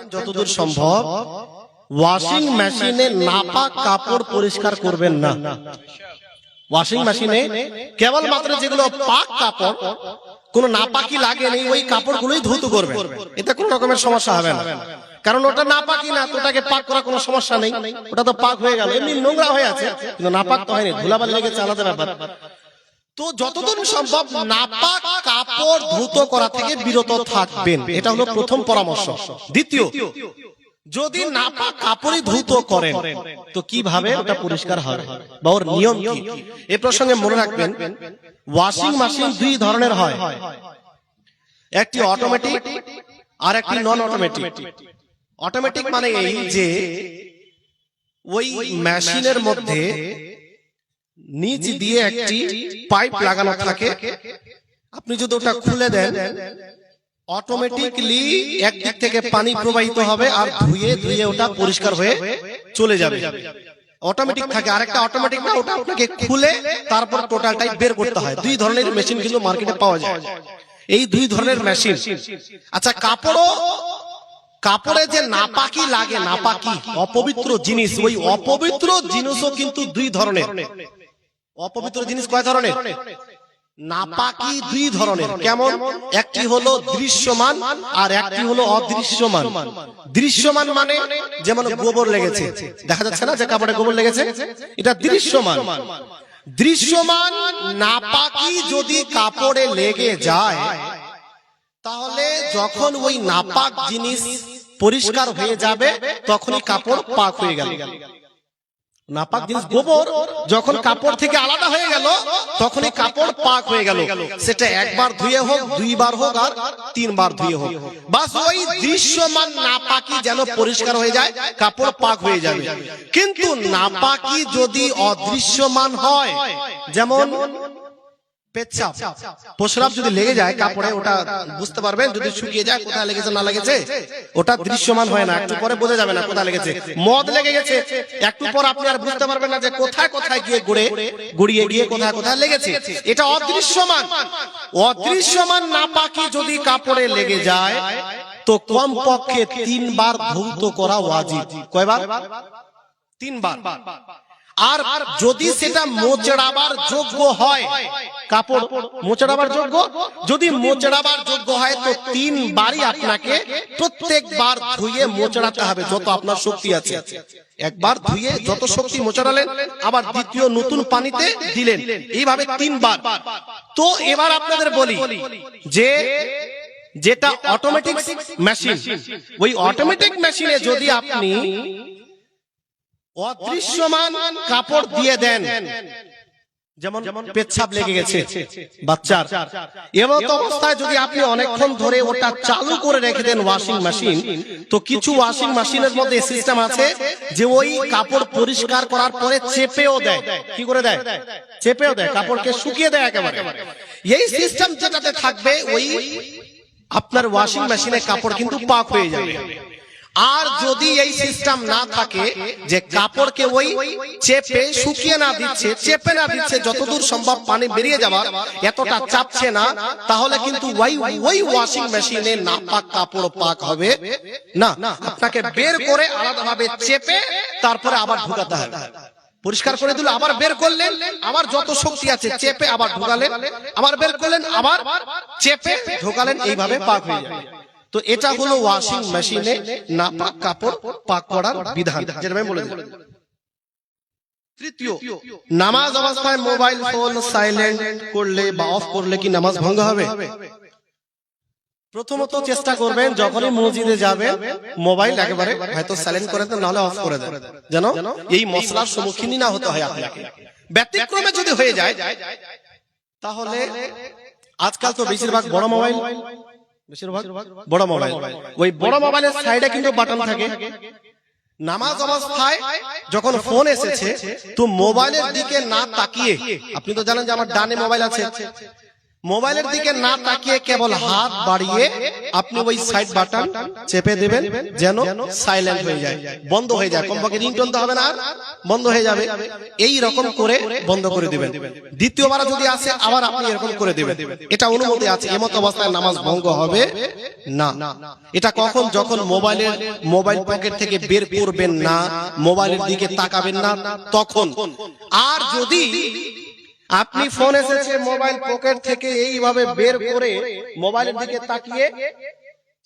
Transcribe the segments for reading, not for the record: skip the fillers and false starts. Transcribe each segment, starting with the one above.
যতদূর সম্ভব ওয়াশিং মেশিনে নাপাক কাপড় পরিষ্কার করবেন না। ওয়াশিং মেশিনে কেবলমাত্র যেগুলো পাক কাপড়, কোনো নাপাকি লাগে নেই, ওই কাপড়গুলোই ধৌত করবেন। এতে কোনো রকমের সমস্যা হবে না, কারণ ওটা নাপাকি না, তো ওটাকে পাক করার কোনো সমস্যা নেই। ওটা তো পাক হয়ে গেল, এমনি নোংরা হয়ে আছে, কিন্তু নাপাক তো হয়নি, ধুলাবালি লেগেছে, আলাদা ব্যাপার। তো যতদূর সম্ভব নাপাক কাপড় ধৌত করা থেকে বিরত থাকবেন, এটা হলো প্রথম পরামর্শ। দ্বিতীয়, যদি নাপাক কাপড়ই ধৌত করেন তো কিভাবে ওটা পরিষ্কার হবে বা ওর নিয়ম কি, এই প্রসঙ্গে মনে রাখবেন ওয়াশিং মেশিন দুই ধরনের হয়, একটি অটোমেটিক আর একটি নন অটোমেটিক। অটোমেটিক মানে এই যে ওই মেশিনের মধ্যে নিচ দিয়ে একটি পাইপ লাগানো থাকে, আপনি যদি ওটা খুলে দেন অটোমেটিকলি একদিক থেকে পানি প্রবাহিত হবে আর ধুয়ে ধুয়ে ওটা পরিষ্কার হয়ে চলে যাবে। অটোমেটিক থাকে, আরেকটা অটোমেটিক না, ওটা আপনাকে খুলে তারপর টোটালটাই বের করতে হয়। দুই ধরনের মেশিন কিন্তু মার্কেটে পাওয়া যায়, এই দুই ধরনের মেশিন। আচ্ছা, কাপড়ে যে নাপাকি লাগে, নাপাকি অপবিত্র জিনিস, ওই অপবিত্র জিনিসও কিন্তু দুই ধরনের। অপবিত্র জিনিস কয় ধরনের? নাপাকি দুই ধরনের। কেমন? একটি হলো দৃশ্যমান আর একটি হলো অদৃশ্যমান। দৃশ্যমান মানে যেমন গোবর লেগেছে, দেখা যাচ্ছে না যে কাপড়ে গোবর লেগেছে, এটা দৃশ্যমান। দৃশ্যমান নাপাকি যদি কাপড়ে লেগে যায় তাহলে যখন ওই নাপাক জিনিস পরিষ্কার হয়ে যাবে তখনই কাপড় পাক হয়ে গেল। নাপাক জিনিস গোবর যখন কাপড় থেকে আলাদা হয়ে গেল তখনই কাপড় পাক হয়ে গেল। সেটা একবার ধুয়ে হোক, দুইবার হোক আর তিনবার ধুয়ে হোক, বাস ওই দৃশ্যমান নাপাকি যেন পরিষ্কার হয়ে যায়, কাপড় পাক হয়ে যাবে। কিন্তু নাপাকি যদি অদৃশ্যমান হয়, যেমন পেচ্ছাপ, প্রস্রাব যদি লেগে যায় কাপড়ে, ওটা বুঝতে পারবেন। যদি শুকিয়ে যায় কোথায় লেগেছে না লেগেছে ওটা দৃশ্যমান হয় না, একটু পরে বোঝা যাবে না কোথায় লেগেছে। মদ লেগে গেছে, একটু পর আপনি আর বুঝতে পারবেন না যে কোথায় কোথায় গিয়ে গড়িয়ে গিয়ে কোথায় কোথায় লেগেছে, এটা অদৃশ্যমান। অদৃশ্যমান নাপাকি যদি কাপড়ে লেগে যায় তো কমপক্ষে 3 বার ধৌত করা ওয়াজিব। কয়বার? 3 বার। আর যদি সেটা মোচড়াবার যোগ্য হয়, কাপড় মোচড়াবার যোগ্য, যদি মোচড়াবার যোগ্য হয় তো 3 বারই আপনাকে প্রত্যেকবার ধুয়ে মোচড়াতে হবে যত আপনার শক্তি আছে। একবার ধুয়ে যত শক্তি মোচড়ালেন, আবার দ্বিতীয় নতুন পানিতে দিলেন, এইভাবে 3 বার। তো এবার আপনাদের বলি যে যেটা অটোমেটিক মেশিন, ওই অটোমেটিক মেশিনে যদি আপনি অদৃশ্যমান কাপড় দিয়ে দেন, যেমন পেচ্ছাপ লেগে গেছে বাচ্চার, এমন অবস্থায় যদি আপনি অনেকক্ষণ ধরে ওটা চালু করে রেখে দেন ওয়াশিং মেশিন, তো কিছু ওয়াশিং মেশিনের মধ্যে সিস্টেম আছে যে ওই কাপড় পরিষ্কার করার পরে চেপেও দেয়। কি করে দেয়? চেপেও দেয়, কাপড়কে শুকিয়ে দেয় একেবারে। এই সিস্টেম যেটাতে থাকবে ওই আপনার ওয়াশিং মেশিনে কাপড় কিন্তু পাক হয়ে যাবে। আর যদি এই সিস্টেম না থাকে যে কাপড়কে ওই চেপে শুকিয়ে না দিচ্ছে, চেপে না দিচ্ছে, যতদূর সম্ভব পানি বেরিয়ে যাবার এতটা চাপছে না, তাহলে কিন্তু ওই ওয়াশিং মেশিনে নাপাক কাপড় পাক হবে না। আপনাকে বের করে আলাদাভাবে চেপে তারপরে আবার ঢুকাতে হবে। পরিষ্কার করে দিল, আবার বের করলেন, আবার যত শক্তি আছে চেপে আবার ঢুকালেন, আবার বের করলেন, আবার চেপে ঢুকালেন, এইভাবে পাক হয়ে যাবে। তো এটা হলো ওয়াশিং মেশিনে নাপাক কাপড় পাক করার বিধান, যেটা আমি বলে দিলাম। তৃতীয়, নামাজ অবস্থায় মোবাইল ফোন সাইলেন্ট করলে বা অফ করলে কি নামাজ ভঙ্গ হবে? প্রথমত চেষ্টা করবেন যখনই মসজিদে যাবেন মোবাইল একেবারে হয়তো সাইলেন্ট করে দেন, নাহলে অফ করে দেন, যেন এই মশলার সম্মুখীনই না হতে হয় আপনাকে। ব্যতিক্রমে যদি হয়ে যায় তাহলে আজকাল তো বেশিরভাগ বড় মোবাইল, বড় মোবাইল, ওই বড় মোবাইলের সাইডে কিন্তু বাটন থাকে। নামাজ অবস্থায় যখন ফোন এসেছে তো মোবাইলের দিকে না তাকিয়ে, আপনি তো জানেন যে আমার ডানে মোবাইল আছে, মোবাইলের দিকে না তাকিয়ে কেবল হাত বাড়িয়ে আপনি ওই সাইড বাটন চেপে দেবেন, যেন সাইলেন্ট হয়ে যায়, বন্ধ হয়ে যায়। কমপক্ষে রিংটোন তো হবে না, বন্ধ হয়ে যাবে। এই রকম করে বন্ধ করে দিবেন। দ্বিতীয়বার যদি আসে আবার আপনি এরকম করে দিবেন। এটা অনুমতি আছে। এমত অবস্থায় নামাজ ভঙ্গ হবে না। এটা কখন? যখন মোবাইল পকেট থেকে বের করবেন না, মোবাইলের দিকে তাকাবেন না, তখন। আর যদি আপনি ফোন এসেছে, মোবাইল পকেট থেকে এইভাবে বের করে মোবাইলের দিকে তাকিয়ে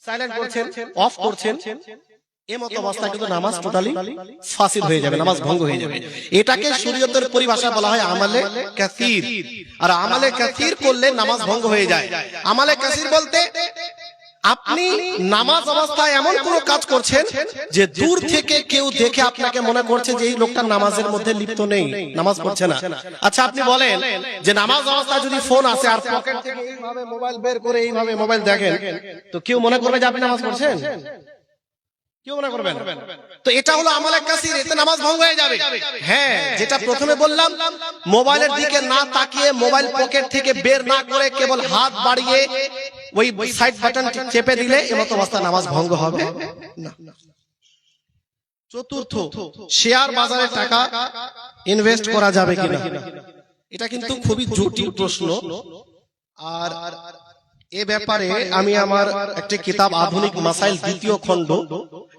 সাইলেন্ট করছেন, অফ করছেন, এমত অবস্থায় কিন্তু নামাজ টোটালি ফাসিদ হয়ে যাবে, নামাজ ভঙ্গ হয়ে যাবে। এটাকে শরীয়তের পরিভাষায় বলা হয় আমালে কাসীর। আর আমালে কাসীর করলে নামাজ ভঙ্গ হয়ে যায়। আমালে কাসীর বলতে আপনি নামাজ অবস্থায় এমন কোন কাজ করছেন যে দূর থেকে কেউ দেখে আপনাকে মনে করছে যে এই লোকটা নামাজের মধ্যে লিপ্ত নেই, নামাজ পড়ছে না। আচ্ছা, আপনি বলেন যে নামাজ অবস্থায় যদি ফোন আসে আর পকেট থেকে এইভাবে মোবাইল বের করে এইভাবে মোবাইল দেখেন, তো কেউ মনে করবে যে আপনি নামাজ পড়ছেন? কেউ মনে করবেন? তো এটা হলো আমালে কাসীর, এতে নামাজ ভঙ্গ হয়ে যাবে। হ্যাঁ, যেটা প্রথমে বললাম, মোবাইলের দিকে না তাকিয়ে মোবাইল পকেট থেকে বের না করে কেবল হাত বাড়িয়ে ওই সাইড বাটন চেপে দিলে এমত অবস্থা নামাজ ভঙ্গ হবে না। চতুর্থ, শেয়ার বাজারে টাকা ইনভেস্ট করা যাবে কিনা? এটা কিন্তু খুবই জটিল প্রশ্ন। আর এ ব্যাপারে আমি আমার একটা কিতাব আধুনিক মাসাইল দ্বিতীয় খণ্ড,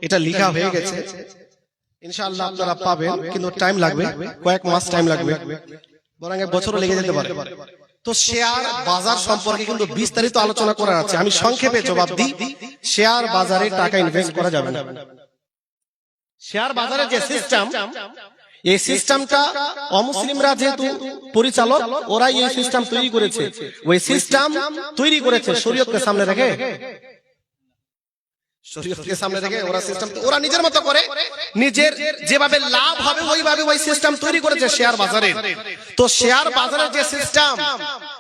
এটা লেখা হয়ে গেছে, ইনশাআল্লাহ আপনারা পাবেন, কিন্তু টাইম লাগবে, কয়েক মাস টাইম লাগবে, বরং এক বছরও লেগে যেতে পারে। তো শেয়ার বাজার সম্পর্কে কিন্তু বিস্তারিত আলোচনা করা আছে। আমি সংক্ষেপে জবাব দিই, শেয়ার বাজারে টাকা ইনভেস্ট করা যাবে না। শেয়ার বাজারের যে সিস্টেম, এই সিস্টেমটা অমুসলিমরা যেহেতু পরিচালক, ওরাই এই সিস্টেম তৈরি করেছে। ওই সিস্টেম তৈরি করেছে শরীয়তকে সামনে রেখে, শরীয়তকে সামনে রেখে ওরা সিস্টেম, ওরা নিজের মতো করে নিজের যেভাবে লাভ হবে ওইভাবে ওই সিস্টেম তৈরি করেছে শেয়ার বাজারের। তো শেয়ার বাজারের যে সিস্টেম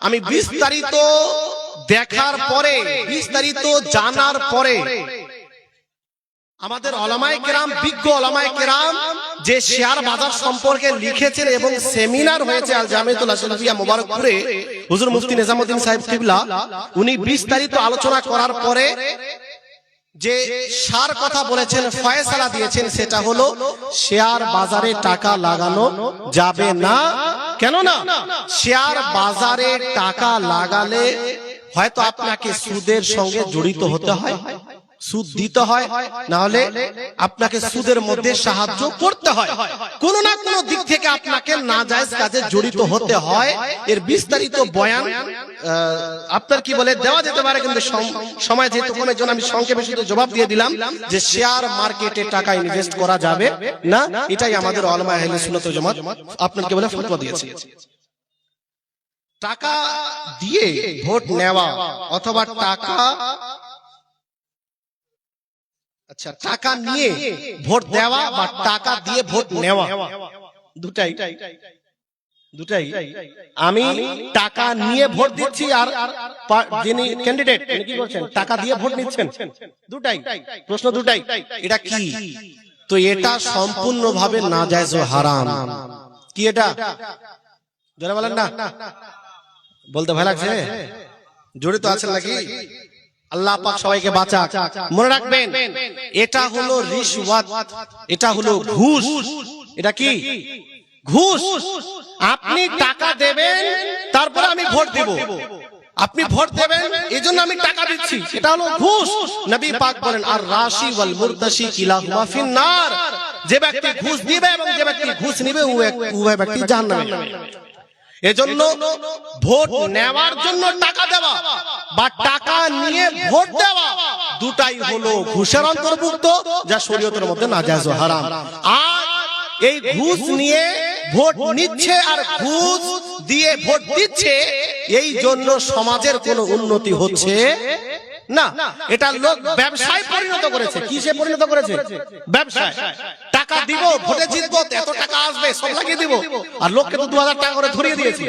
আমি বিস্তারিত দেখার পরে, বিস্তারিত জানার পরে, আমাদের ওলামায়ে কেরাম, বিজ্ঞ ওলামায়ে কেরাম যে শেয়ার বাজার সম্পর্কে লিখেছেন এবং সেমিনার হয়েছে আল জামিয়াতুল আশরাফিয়া মোবারকপুরে, হুজুর মুফতি নিজামউদ্দিন সাহেব কিবলা উনি বিস্তারিত আলোচনা করার পরে যে সার কথা বলেছেন, ফয়সালা দিয়েছেন, সেটা হলো শেয়ার বাজারে টাকা লাগানো যাবে না। কেন না? শেয়ার বাজারে টাকা লাগালে হয়তো আপনাকে সুদের সঙ্গে জড়িত হতে হয়, সুদ দিতে হয়, না হলে আপনাকে সুদের মধ্যে সাহায্য করতে হয়, কোন না কোন দিক থেকে আপনাকে নাজায়েজ কাজে জড়িত হতে হয়। এর বিস্তারিত বয়ান আপনার কি বলে দেওয়া যেতে পারে, কিন্তু সময় যেহেতু কমের জন্য আমি সংক্ষেপে শুধু জবাব দিয়ে দিলাম যে শেয়ার মার্কেটে টাকা ইনভেস্ট করা যাবে না। এটাই আমাদের উলামা আহলে সুন্নাত ওয়াল জামাত আপনার কি বলে ফতোয়া দিয়েছে। টাকা দিয়ে ভোট নেওয়া অথবা টাকা নিয়ে ভোট দেওয়া বা টাকা দিয়ে ভোট নেওয়া, দুটাই। আমি টাকা নিয়ে ভোট দিচ্ছি আর যিনি ক্যান্ডিডেট উনি কি করছেন, টাকা দিয়ে ভোট নিচ্ছেন, দুটাই প্রশ্ন, দুটাই। এটা কি? তো এটা সম্পূর্ণভাবে নাজায়েজ ও হারাম। কি এটা? জোরে বলেন না, বলতে ভয় লাগছে? জড়িত আছেন নাকি? আল্লাহ পাক সবাইকে বাঁচাক। মনে রাখবেন, এটা হলো রিশওয়াত, এটা হলো ঘুষ। এটা কি? ঘুষ। আপনি টাকা দেবেন, তারপরে আমি ভোট দেব। আপনি ভোট দেবেন, এজন্য আমি টাকা দিচ্ছি, এটা হলো ঘুষ। নবী পাক বলেন, আর রাশি ওয়াল মুরতাশি কিলাহুমা ফিন্নার। যে ব্যক্তি ঘুষ দিবে এবং যে ব্যক্তি ঘুষ নিবে উভয় ব্যক্তি জাহান্নামে যাবে। এজন্য ভোট নেওয়ার জন্য টাকা দেওয়া বা টাকা নিয়ে ভোট দেওয়া দুটাই হলো ঘুষের অন্তর্ভুক্ত, যা শরীয়তের মধ্যে নাজায়েজ ও হারাম। আর এই ঘুষ নিয়ে ভোট নিচ্ছে আর ঘুষ দিয়ে ভোট দিচ্ছে, এই জন্য সমাজের কোনো উন্নতি হচ্ছে না। এটা লোক ব্যবসায় পরিণত করেছে। কিসে পরিণত করেছে? ব্যবসায়। টাকা দিব, ভোটে জিতবো, এত টাকা আসবে, সব লাগিয়ে দিব, আর লোককে তো 2000 টাকা করে ধরিয়ে দিয়েছি।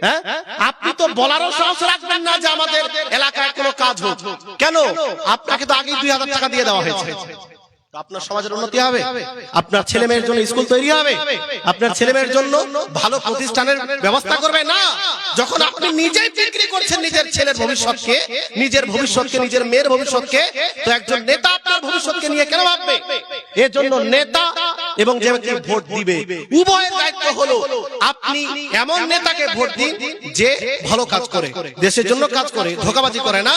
হ্যাঁ, আপনি তো বলারও সাহস রাখবেন না যে আমাদের এলাকায় কোনো কাজ হোক। কেন? আপনাকে তো আগেই 2000 টাকা দিয়ে দেওয়া হয়েছে। আপনার সমাজের উন্নতি হবে, আপনার ছেলে মেয়ের জন্য স্কুল তৈরি হবে, আপনার ছেলে মেয়ের জন্য ভালো প্রতিষ্ঠানের ব্যবস্থা করবে না। যখন আপনি নিজেই বিক্রি করছেন নিজের ছেলের ভবিষ্যৎকে, নিজের ভবিষ্যৎকে, নিজের মেয়ের ভবিষ্যৎকে, তো একজন নেতা আপনার ভবিষ্যৎকে নিয়ে কেন ভাববে? এর জন্য নেতা এবং যে ব্যক্তি ভোট দিবে উভয়ের দায়িত্ব হলো আপনি এমন নেতাকে ভোট দিন যে ভালো কাজ করে, দেশের জন্য কাজ করে, ধোঁকাবাজি করে না,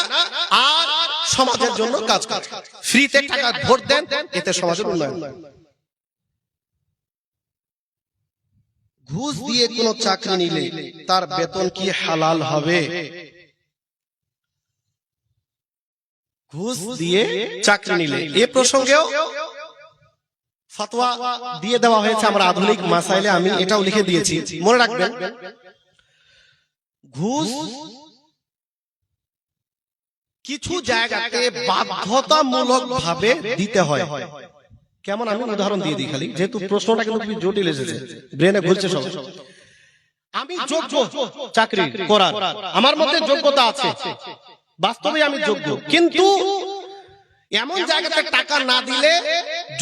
আর সমাজের জন্য কাজ করে। ফ্রিতে টাকা ভোট দেন, এতে সমাজের উন্নয়ন। ঘুষ দিয়ে কোন চাকরি নিলে তার বেতন কি হালাল হবে? ঘুষ দিয়ে চাকরি নিলে এই প্রসঙ্গেও ফতোয়া দিয়ে দেওয়া হয়েছে আমরা আধুনিক মাসাইলে, আমি এটাও লিখে দিয়েছি, মনে রাখবেন। ঘুষ কিছু জায়গাতে বাধ্যতামূলক ভাবে দিতে হয়। কেমন আমি উদাহরণ দিয়ে দিই খালি, যেহেতু প্রশ্নটা কিন্তু খুবই জটিল এসেছে, ব্রেনে ঘুরছে সব। আমি যোগ্য চাকরি করার, আমার মধ্যে যোগ্যতা আছে, বাস্তবে আমি যোগ্য, কিন্তু এমন জায়গাতে টাকা না দিলে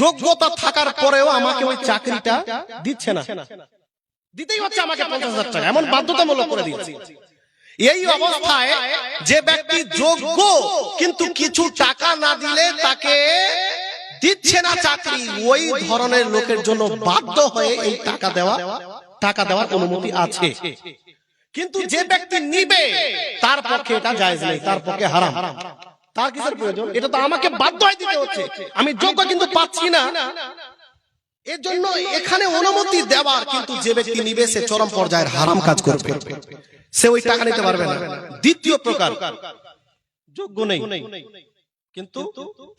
যোগ্যতা থাকার পরেও আমাকে ওই চাকরিটা দিচ্ছে না, দিতেই হচ্ছে আমাকে 50,000 টাকা, এমন বাধ্যতামূলক করে দিয়েছে। এই অবস্থায় যে ব্যক্তি যোগ্য কিন্তু কিছু টাকা না দিলে তাকে দিচ্ছে না চাকরি, ওই ধরনের লোকের জন্য বাধ্য হয়ে এই টাকা দেওয়ার অনুমতি আছে। কিন্তু যে ব্যক্তি নিবে তার পক্ষে এটা জায়েজ নেই, তার পক্ষে হারাম। তার কিসের প্রয়োজন? এটা তো আমাকে বাধ্য হয়ে দিতে হচ্ছে, আমি যোগ্য কিন্তু পাচ্ছি না, এর জন্য এখানে অনুমতি দেওয়ার। কিন্তু যে ব্যক্তি নিবে সে চরম পর্যায়ের হারাম কাজ করবে, সে ওই টাকা নিতে পারবে না। দ্বিতীয় প্রকার, যোগ্য নেই কিন্তু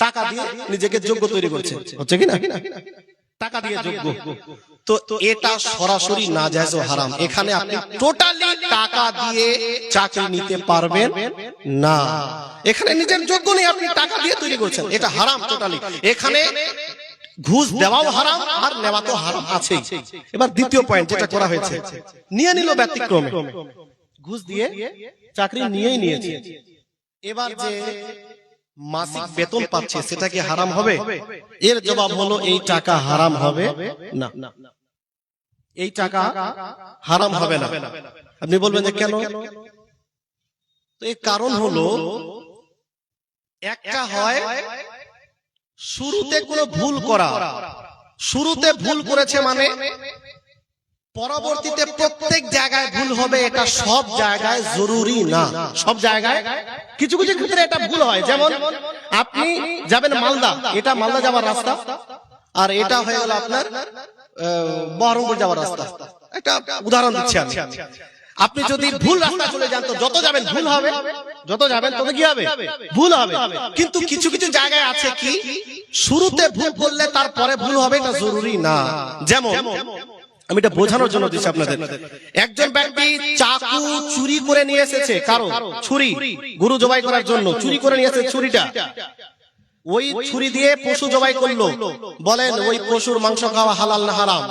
টাকা দিয়ে নিজেকে যোগ্য তৈরি করছে, হচ্ছে কি না? টাকা দিয়ে যোগ্য, তো এটা সরাসরি নাজায়েজ ও হারাম। এখানে আপনি টোটালি টাকা দিয়ে চাকরি নিতে পারবেন না। এখানে নিজের যোগ্য নেই, আপনি টাকা দিয়ে তৈরি করছেন, এটা হারাম টোটালি। এখানে ঘুষ দেওয়াও হারাম আর নেওয়া তো হারাম আছে। এবার দ্বিতীয় পয়েন্ট যেটা করা হয়েছে, নিয়ে নিল ব্যতিক্রমে, ঘুষ দিয়ে চাকরি নিয়েই নিয়েছে, এবার যে মাসিক বেতন পাচ্ছে সেটা কি হারাম হবে? এর জবাব হলো এই টাকা হারাম হবে না, এই টাকা হারাম হবে না। আপনি বলবেন যে কেন? তো এই কারণ হলো, একটা হয় শুরুতে কোনো ভুল করা, শুরুতে ভুল করেছে মানে পরবর্তীতে প্রত্যেক জায়গায় ভুল হবে, এটা সব জায়গায় জরুরি না। সব জায়গায় কিছু কিছু ক্ষেত্রে এটা ভুল হয়। যেমন আপনি যাবেন মালদা, এটা মালদা যাওয়ার রাস্তা, আর এটা হয়ে গেল আপনার বহরমপুর যাওয়ার রাস্তা। একটা উদাহরণ দিচ্ছি আমি। আপনি যদি ভুল রাস্তা চলে যান তো যত যাবেন ভুল হবে, যত যাবেন তত কি হবে? ভুল হবে। কিন্তু কিছু কিছু জায়গায় আছে কি শুরুতে ভুল করলে তারপরে ভুল হবে, এটা জরুরি না। যেমন আমি এটা বোঝানোর জন্য দিচ্ছি আপনাদের। একজন ব্যক্তি চাকু চুরি করে নিয়ে এসেছে, কারো ছুরি গরু জবাই করার জন্য চুরি করে নিয়ে এসেছে ছুরিটা, ওই ছুরি দিয়ে পশু জবাই করলো। বলেন ওই পশুর মাংস খাওয়া হালাল না হারাম?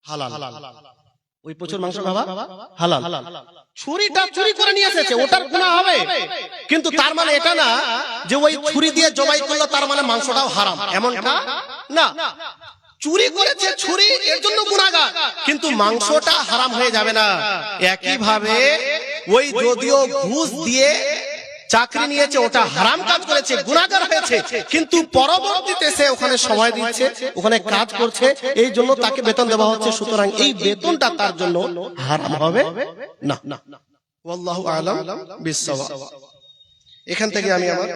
হালাল। ওই পশুর মাংস খাওয়া হালাল। ছুরিটা চুরি করে নিয়ে এসেছে, ওটার গুনাহ হবে, কিন্তু তার মানে এটা না যে ওই ছুরি দিয়ে জবাই করলো তার মানে মাংসটাও হারাম, এমনটা না। চুরি করেছে ছুরি, এর জন্য গুনাহগার, কিন্তু মাংসটা হারাম হয়ে যাবে না। একই ভাবে ওই যদিও ঘুষ দিয়ে চাকরি নিয়েছে, ওটা হারাম কাজ করেছে, গুনাহগার হয়েছে, কিন্তু পরবর্তীতে সে ওখানে সময় দিচ্ছে, ওখানে কাজ করছে, এই জন্য তাকে বেতন দেওয়া হচ্ছে, সুতরাং এই বেতনটা তার জন্য হারাম হবে না। আল্লাহু আ'লাম বিস-সাওয়াব। এখান থেকে আমি আমার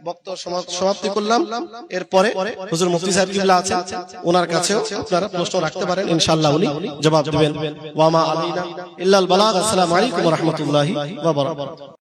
বক্তব্য সমাপ্তি করলাম। এরপরে হুজুর মুফতি সাহেব কিবলা আছেন, ওনার কাছেও আপনারা প্রশ্ন রাখতে পারেন, ইনশাআল্লাহ উনি জবাব দিবেন। ওয়া মা আলাইনা ইল্লাল বালাগ। আসসালামু আলাইকুম ওয়া রাহমাতুল্লাহি ওয়া বারাকাতুহু।